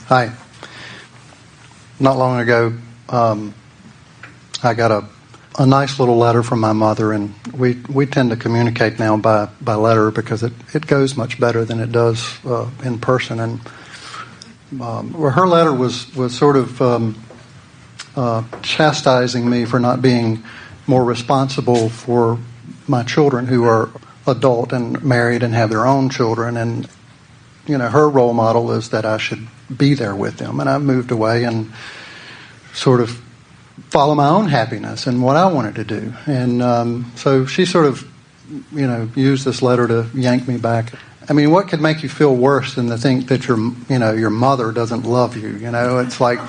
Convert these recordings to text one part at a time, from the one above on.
Hi. Not long ago, I got a nice little letter from my mother, and we tend to communicate now by letter because it goes much better than it does in person. And her letter was sort of chastising me for not being more responsible for my children, who are adult and married and have their own children. And her role model is that I should be there with them, and I moved away and sort of follow my own happiness and what I wanted to do. And so she sort of, used this letter to yank me back. I mean, what could make you feel worse than to think that your mother doesn't love you? It's like,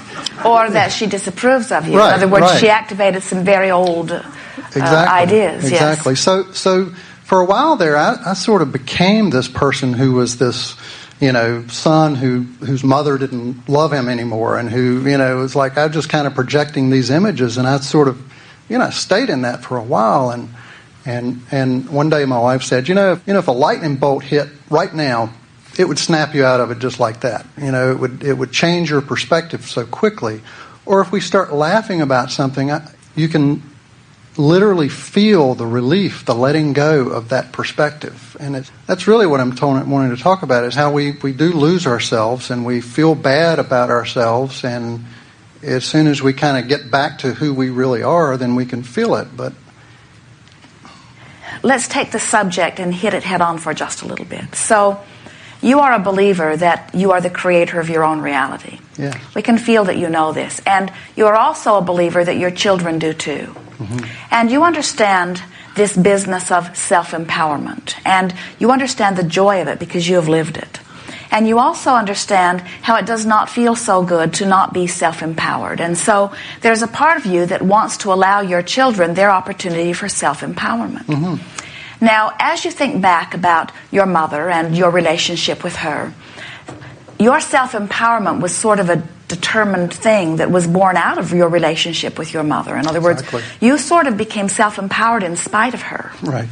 or that she disapproves of you. Right, in other words, right. She activated some very old ideas. Exactly. Yes. So for a while there, I sort of became this person who was this, son whose mother didn't love him anymore, and who, was like, I was just kind of projecting these images, and I sort of, stayed in that for a while. And one day my wife said, if a lightning bolt hit right now, it would snap you out of it just like that. It would change your perspective so quickly. Or if we start laughing about something, you can literally feel the relief, the letting go of that perspective. And that's really what I'm wanting to talk about, is how we do lose ourselves and we feel bad about ourselves. And as soon as we kind of get back to who we really are, then we can feel it. But let's take the subject and hit it head on for just a little bit. So you are a believer that you are the creator of your own reality. Yes. We can feel that you know this. And you are also a believer that your children do too. Mm-hmm. And you understand this business of self-empowerment. And you understand the joy of it because you have lived it. And you also understand how it does not feel so good to not be self-empowered. And so there's a part of you that wants to allow your children their opportunity for self-empowerment. Mm-hmm. Now, as you think back about your mother and your relationship with her, your self-empowerment was sort of a determined thing that was born out of your relationship with your mother. In other words, you sort of became self-empowered in spite of her. Right.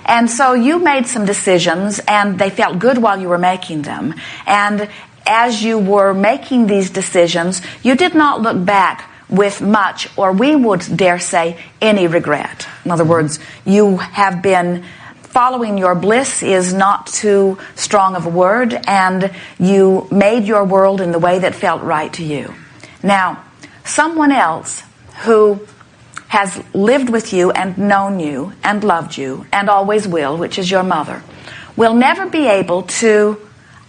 And so you made some decisions, and they felt good while you were making them. And as you were making these decisions, you did not look back with much, or we would dare say, any regret. In other words, you have been following your bliss is not too strong of a word, and you made your world in the way that felt right to you. Now, someone else who has lived with you and known you and loved you and always will, which is your mother, will never be able to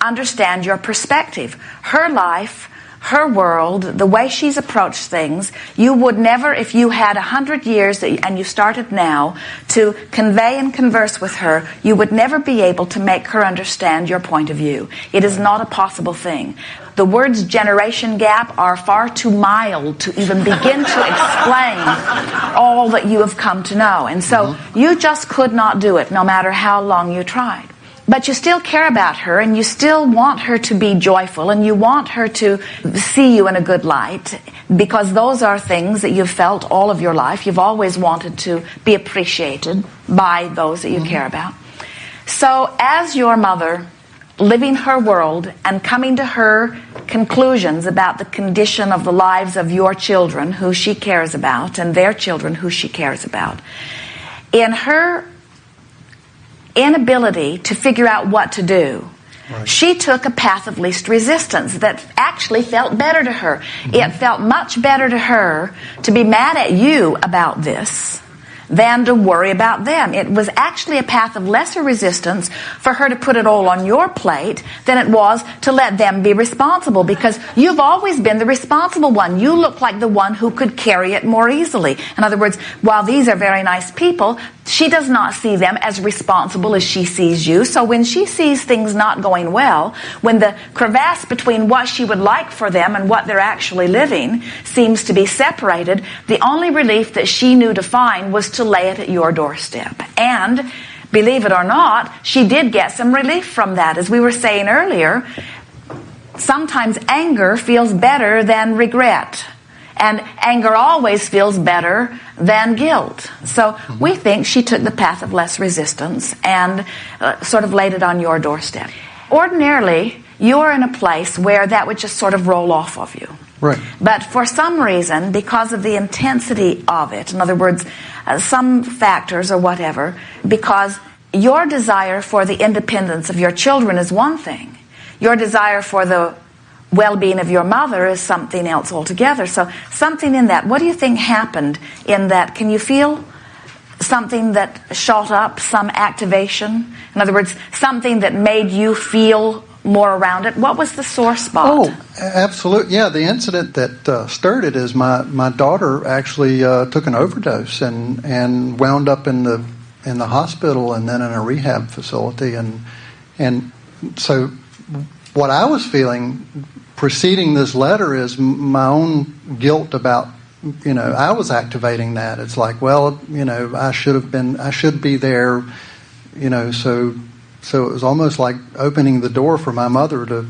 understand your perspective. Her life, her world, the way she's approached things, you would never, if you had 100 years and you started now to convey and converse with her, you would never be able to make her understand your point of view. It is not a possible thing. The words generation gap are far too mild to even begin to explain all that you have come to know. And so you just could not do it, no matter how long you tried. But you still care about her, and you still want her to be joyful, and you want her to see you in a good light, because those are things that you've felt all of your life. You've always wanted to be appreciated by those that you care about. So as your mother, living her world and coming to her conclusions about the condition of the lives of your children who she cares about and their children who she cares about, in her inability to figure out what to do, she took a path of least resistance that actually felt better to her. It felt much better to her to be mad at you about this than to worry about them. It was actually a path of lesser resistance for her to put it all on your plate than it was to let them be responsible, because you've always been the responsible one. You look like the one who could carry it more easily. In other words, while these are very nice people, she does not see them as responsible as she sees you. So when she sees things not going well, when the crevasse between what she would like for them and what they're actually living seems to be separated, the only relief that she knew to find was to lay it at your doorstep. And believe it or not, she did get some relief from that. As we were saying earlier, sometimes anger feels better than regret. And anger always feels better than guilt. So we think she took the path of less resistance and sort of laid it on your doorstep. Ordinarily, you're in a place where that would just sort of roll off of you. Right. But for some reason, because of the intensity of it, in other words, some factors or whatever, because your desire for the independence of your children is one thing. Your desire for the well-being of your mother is something else altogether. So something in that. What do you think happened in that? Can you feel something that shot up, some activation? In other words, something that made you feel more around it. What was the sore spot? Oh, absolutely. Yeah, the incident that stirred it is my daughter actually took an overdose and wound up in the hospital and then in a rehab facility. And so what I was feeling preceding this letter is my own guilt about, I was activating that. It's like, well, I should be there, so it was almost like opening the door for my mother to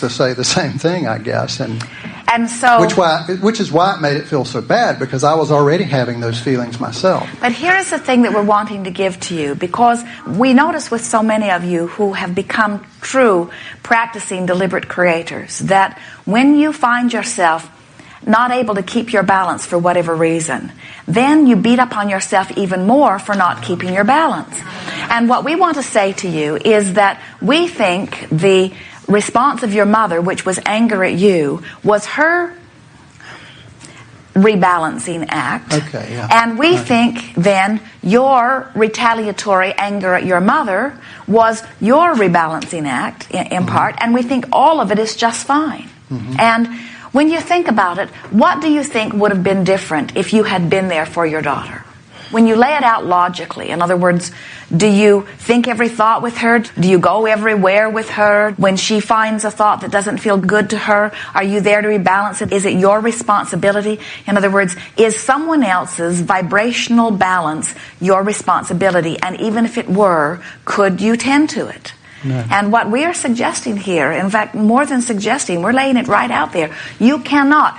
say the same thing, I guess. And so, which is why it made it feel so bad, because I was already having those feelings myself. But here's the thing that we're wanting to give to you, because we notice with so many of you who have become true practicing deliberate creators, that when you find yourself not able to keep your balance for whatever reason, then you beat up on yourself even more for not keeping your balance. And what we want to say to you is that we think the response of your mother, which was anger at you, was her rebalancing act. Okay, yeah. And we think then your retaliatory anger at your mother was your rebalancing act in part, and we think all of it is just fine. Mm-hmm. And when you think about it, what do you think would have been different if you had been there for your daughter? When you lay it out logically, in other words, do you think every thought with her? Do you go everywhere with her? When she finds a thought that doesn't feel good to her, are you there to rebalance it? Is it your responsibility? In other words, is someone else's vibrational balance your responsibility? And even if it were, could you tend to it? No. And what we are suggesting here, in fact, more than suggesting, we're laying it right out there. You cannot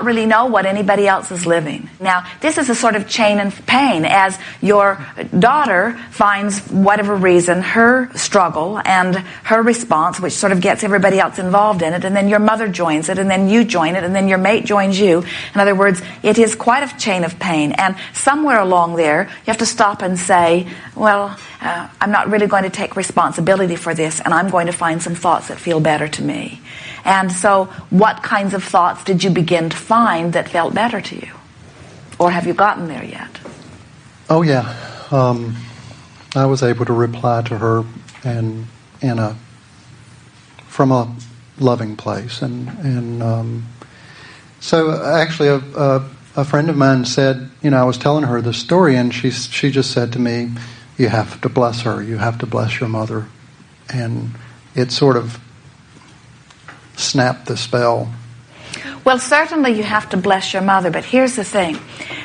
really know what anybody else is living. Now, this is a sort of chain of pain as your daughter finds, whatever reason, her struggle and her response, which sort of gets everybody else involved in it, and then your mother joins it, and then you join it, and then your mate joins you. In other words, it is quite a chain of pain. And somewhere along there, you have to stop and say, well, I'm not really going to take responsibility for this, and I'm going to find some thoughts that feel better to me. And so what kinds of thoughts did you begin to find that felt better to you? Or have you gotten there yet? Oh, yeah. I was able to reply to her and from a loving place. And so actually a friend of mine said, I was telling her the story, and she just said to me, you have to bless her. You have to bless your mother. And it sort of snapped the spell. Well, certainly you have to bless your mother, but here's the thing.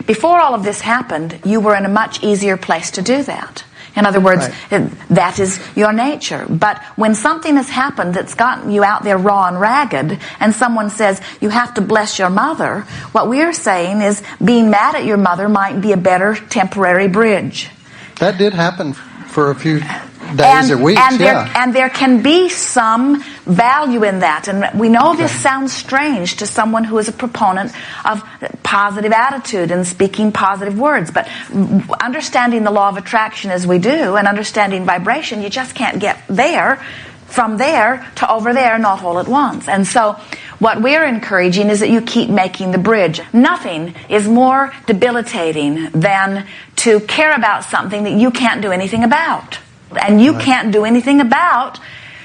Before all of this happened, you were in a much easier place to do that. In other words, right. That is your nature. But when something has happened that's gotten you out there raw and ragged, and someone says, you have to bless your mother, what we're saying is being mad at your mother might be a better temporary bridge. That did happen for a few days or weeks, and there can be some value in that. And we know this sounds strange to someone who is a proponent of positive attitude and speaking positive words. But understanding the law of attraction as we do, and understanding vibration, you just can't get there, from there to over there, not all at once. And so what we're encouraging is that you keep making the bridge. Nothing is more debilitating than to care about something that you can't do anything about. And you can't do anything about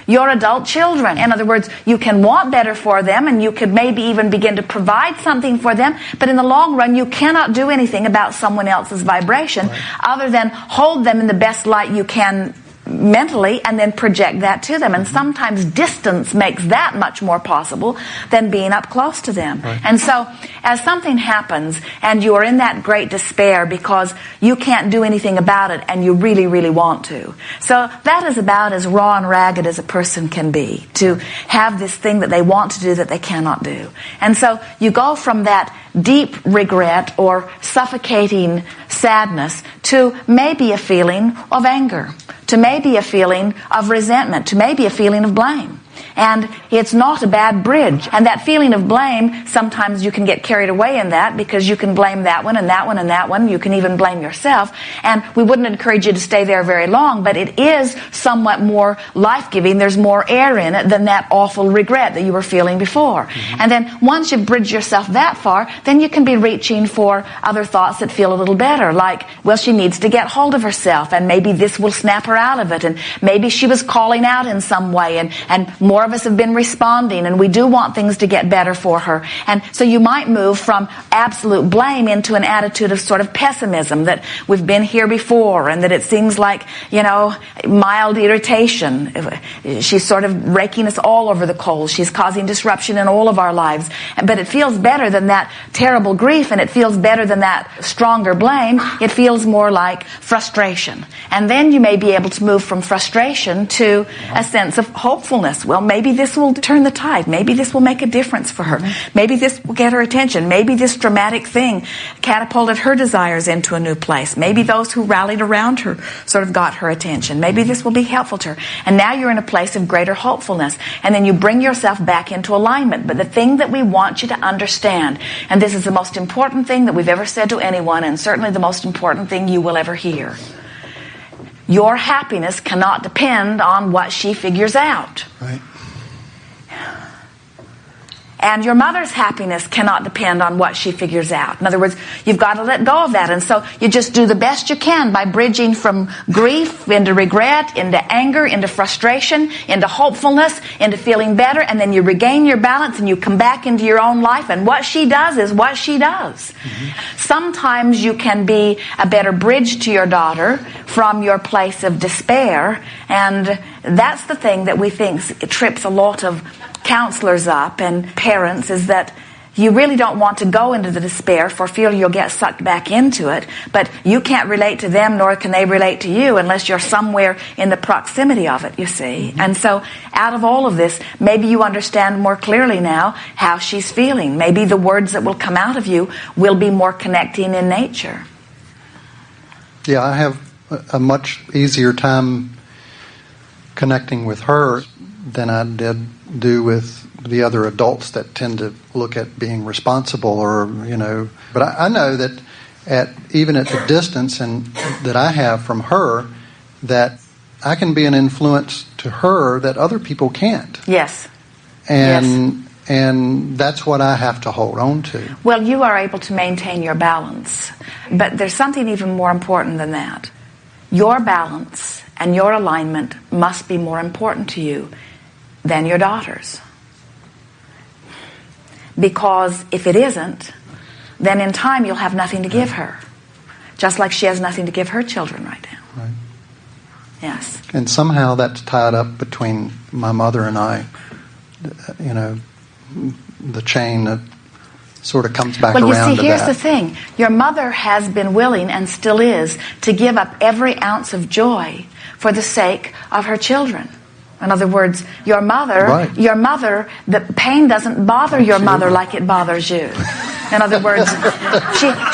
your adult children. In other words, you can want better for them, and you could maybe even begin to provide something for them, but in the long run, you cannot do anything about someone else's vibration other than hold them in the best light you can mentally and then project that to them. And sometimes distance makes that much more possible than being up close to them. Right. And so as something happens and you are in that great despair because you can't do anything about it and you really, really want to. So that is about as raw and ragged as a person can be, to have this thing that they want to do that they cannot do. And so you go from that deep regret or suffocating sadness to maybe a feeling of anger, to maybe a feeling of resentment, to maybe a feeling of blame. And it's not a bad bridge. And that feeling of blame, sometimes you can get carried away in that because you can blame that one and that one and that one. You can even blame yourself. And we wouldn't encourage you to stay there very long, but it is somewhat more life-giving. There's more air in it than that awful regret that you were feeling before. And then once you've bridged yourself that far, then you can be reaching for other thoughts that feel a little better, like, well, she needs to get hold of herself, and maybe this will snap her out of it, and maybe she was calling out in some way, and more of us have been responding, and we do want things to get better for her. And so you might move from absolute blame into an attitude of sort of pessimism, that we've been here before, and that it seems like, mild irritation. She's sort of raking us all over the coals. She's causing disruption in all of our lives. But it feels better than that terrible grief, and it feels better than that stronger blame. It feels more like frustration. And then you may be able to move from frustration to a sense of hopefulness. Well, maybe this will turn the tide. Maybe this will make a difference for her. Maybe this will get her attention. Maybe this dramatic thing catapulted her desires into a new place. Maybe those who rallied around her sort of got her attention. Maybe this will be helpful to her. And now you're in a place of greater hopefulness. And then you bring yourself back into alignment. But the thing that we want you to understand, and this is the most important thing that we've ever said to anyone, and certainly the most important thing you will ever hear. Your happiness cannot depend on what she figures out. Right. And your mother's happiness cannot depend on what she figures out. In other words, you've got to let go of that. And so you just do the best you can by bridging from grief into regret, into anger, into frustration, into hopefulness, into feeling better. And then you regain your balance and you come back into your own life. And what she does is what she does. Sometimes you can be a better bridge to your daughter from your place of despair. And that's the thing that we think trips a lot of counselors up and parents, is that you really don't want to go into the despair for fear you'll get sucked back into it, but you can't relate to them nor can they relate to you unless you're somewhere in the proximity of it, you see. And so out of all of this, maybe you understand more clearly now how she's feeling. Maybe the words that will come out of you will be more connecting in nature. Yeah, I have a much easier time connecting with her than I do with the other adults that tend to look at being responsible, or but I know that even at the distance and that I have from her, that I can be an influence to her that other people can't. Yes. And that's what I have to hold on to. Well, you are able to maintain your balance, but there's something even more important than that. Your balance and your alignment must be more important to you than your daughter's. Because if it isn't, then in time you'll have nothing to give her. Just like she has nothing to give her children right now. Right. Yes. And somehow that's tied up between my mother and I. The chain that sort of comes back around to that. Well, you see, here's the thing. Your mother has been willing, and still is, to give up every ounce of joy for the sake of her children. In other words, your mother, the pain doesn't bother your mother like it bothers you. In other words,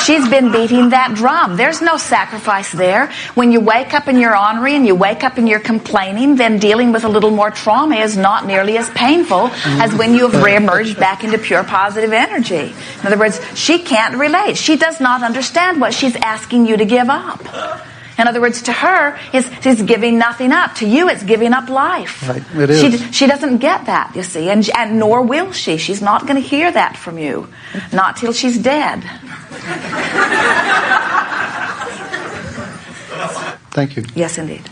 she's been beating that drum. There's no sacrifice there. When you wake up and you're ornery and you wake up and you're complaining, then dealing with a little more trauma is not nearly as painful as when you have reemerged back into pure positive energy. In other words, she can't relate. She does not understand what she's asking you to give up. In other words, to her, it's giving nothing up. To you, it's giving up life. Right, it is. She doesn't get that, you see, and nor will she. She's not going to hear that from you. Not till she's dead. Thank you. Yes, indeed.